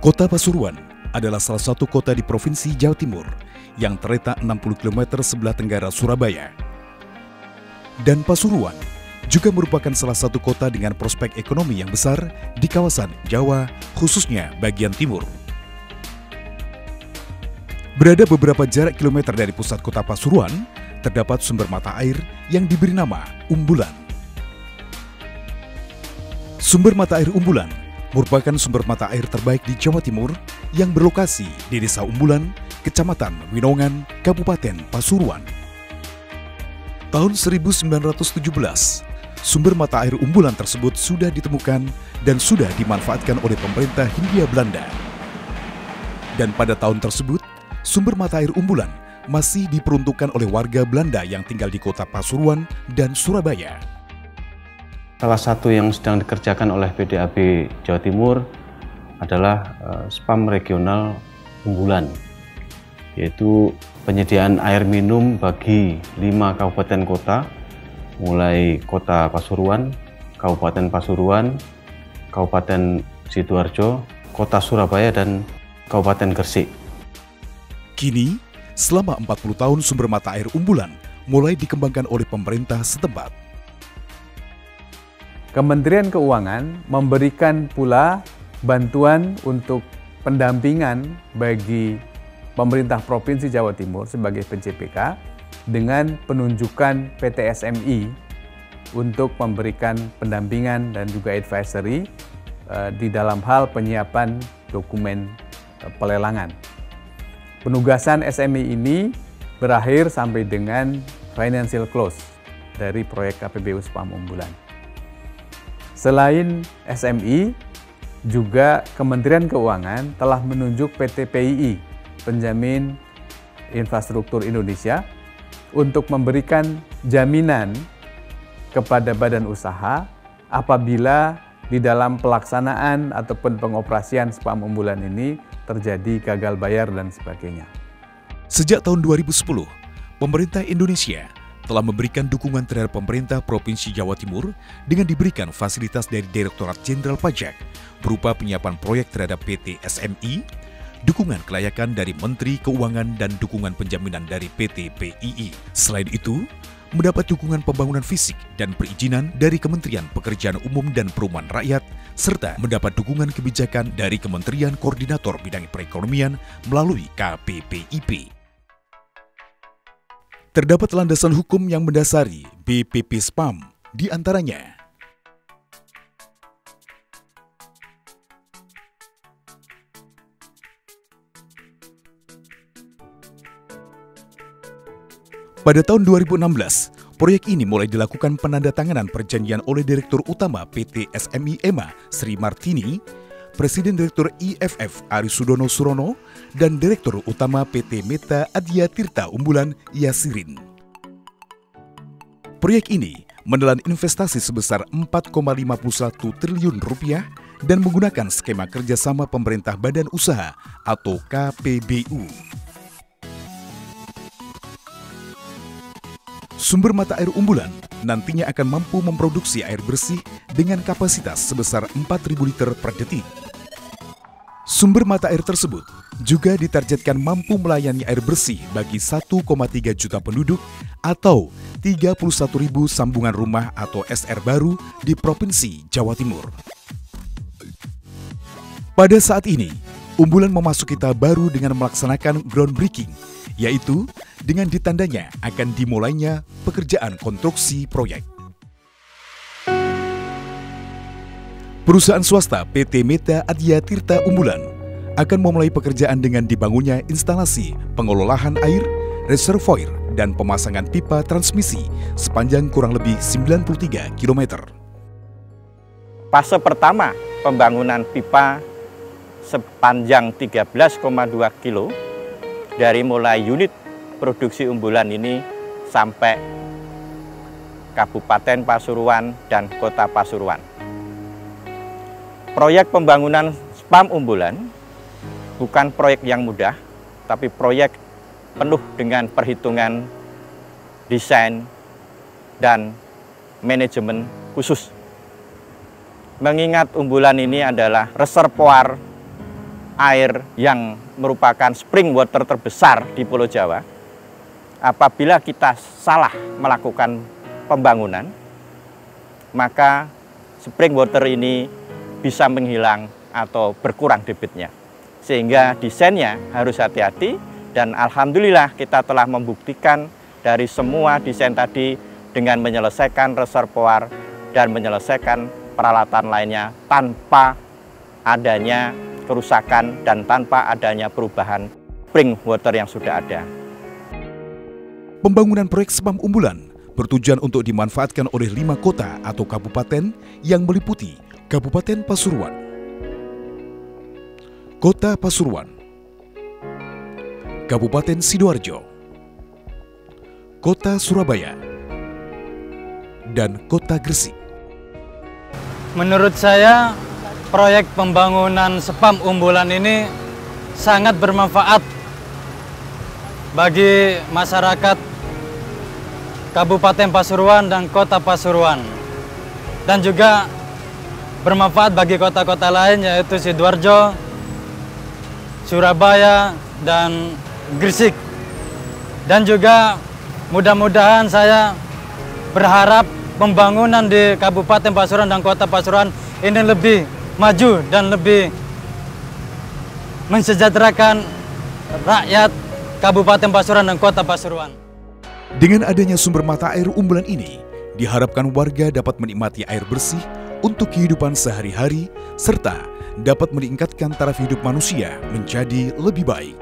Kota Pasuruan adalah salah satu kota di Provinsi Jawa Timur yang terletak 60 km sebelah tenggara Surabaya. Dan Pasuruan juga merupakan salah satu kota dengan prospek ekonomi yang besar di kawasan Jawa, khususnya bagian timur. Berada beberapa jarak kilometer dari pusat kota Pasuruan, terdapat sumber mata air yang diberi nama Umbulan. Sumber mata air Umbulan merupakan sumber mata air terbaik di Jawa Timur yang berlokasi di Desa Umbulan, Kecamatan Winongan, Kabupaten Pasuruan. Tahun 1917, sumber mata air Umbulan tersebut sudah ditemukan dan sudah dimanfaatkan oleh pemerintah Hindia Belanda. Dan pada tahun tersebut, sumber mata air Umbulan masih diperuntukkan oleh warga Belanda yang tinggal di kota Pasuruan dan Surabaya. Salah satu yang sedang dikerjakan oleh PDAB Jawa Timur adalah spam regional Umbulan, yaitu penyediaan air minum bagi 5 kabupaten kota, mulai kota Pasuruan, Kabupaten Pasuruan, Kabupaten Sidoarjo, kota Surabaya, dan Kabupaten Gresik. Kini, selama 40 tahun sumber mata air Umbulan mulai dikembangkan oleh pemerintah setempat. Kementerian Keuangan memberikan pula bantuan untuk pendampingan bagi pemerintah Provinsi Jawa Timur sebagai PJPK dengan penunjukan PT SMI untuk memberikan pendampingan dan juga advisory di dalam hal penyiapan dokumen pelelangan. Penugasan SMI ini berakhir sampai dengan financial close dari proyek KPBU Spam Umbulan. Selain SMI, juga Kementerian Keuangan telah menunjuk PT PII, Penjamin Infrastruktur Indonesia, untuk memberikan jaminan kepada badan usaha apabila di dalam pelaksanaan ataupun pengoperasian Spam Umbulan ini terjadi gagal bayar dan sebagainya. Sejak tahun 2010, pemerintah Indonesia telah memberikan dukungan terhadap pemerintah Provinsi Jawa Timur dengan diberikan fasilitas dari Direktorat Jenderal Pajak berupa penyiapan proyek terhadap PT SMI, dukungan kelayakan dari Menteri Keuangan dan dukungan penjaminan dari PT PII. Selain itu, mendapat dukungan pembangunan fisik dan perizinan dari Kementerian Pekerjaan Umum dan Perumahan Rakyat, serta mendapat dukungan kebijakan dari Kementerian Koordinator Bidang Perekonomian melalui KPPIP. Terdapat landasan hukum yang mendasari BPP Spam, di antaranya pada tahun 2016, proyek ini mulai dilakukan penandatanganan perjanjian oleh Direktur Utama PT SMI EMA Sri Martini, Presiden Direktur IFF Arisudono Surono, dan Direktur Utama PT Meta Adya Tirta Umbulan Yasirin. Proyek ini menelan investasi sebesar 4,51 triliun rupiah dan menggunakan skema kerjasama pemerintah badan usaha atau KPBU. Sumber mata air Umbulan nantinya akan mampu memproduksi air bersih dengan kapasitas sebesar 4.000 liter per detik. Sumber mata air tersebut juga ditargetkan mampu melayani air bersih bagi 1,3 juta penduduk atau 31.000 sambungan rumah atau SR baru di Provinsi Jawa Timur. Pada saat ini, Umbulan memasuki tahap baru dengan melaksanakan groundbreaking, yaitu dengan ditandanya akan dimulainya pekerjaan konstruksi proyek. Perusahaan swasta PT Meta Adya Tirta Umbulan akan memulai pekerjaan dengan dibangunnya instalasi pengelolaan air, reservoir, dan pemasangan pipa transmisi sepanjang kurang lebih 93 km. Fase pertama pembangunan pipa sepanjang 13,2 km dari mulai unit produksi Umbulan ini sampai Kabupaten Pasuruan dan Kota Pasuruan. Proyek pembangunan Spam Umbulan bukan proyek yang mudah, tapi proyek penuh dengan perhitungan, desain, dan manajemen khusus. Mengingat Umbulan ini adalah reservoir air yang merupakan spring water terbesar di Pulau Jawa. Apabila kita salah melakukan pembangunan, maka spring water ini bisa menghilang atau berkurang debitnya. Sehingga desainnya harus hati-hati, dan alhamdulillah kita telah membuktikan dari semua desain tadi dengan menyelesaikan reservoir dan menyelesaikan peralatan lainnya tanpa adanya kerusakan dan tanpa adanya perubahan spring water yang sudah ada. Pembangunan proyek spam unggulan bertujuan untuk dimanfaatkan oleh 5 kota atau kabupaten yang meliputi Kabupaten Pasuruan, Kota Pasuruan, Kabupaten Sidoarjo, Kota Surabaya, dan Kota Gresik. Menurut saya, proyek pembangunan spam unggulan ini sangat bermanfaat bagi masyarakat Kabupaten Pasuruan dan Kota Pasuruan, dan juga bermanfaat bagi kota-kota lain yaitu Sidoarjo, Surabaya, dan Gresik. Dan juga mudah-mudahan saya berharap pembangunan di Kabupaten Pasuruan dan Kota Pasuruan ini lebih maju dan lebih mensejahterakan rakyat Kabupaten Pasuruan dan Kota Pasuruan. Dengan adanya sumber mata air unggulan ini, diharapkan warga dapat menikmati air bersih untuk kehidupan sehari-hari serta dapat meningkatkan taraf hidup manusia menjadi lebih baik.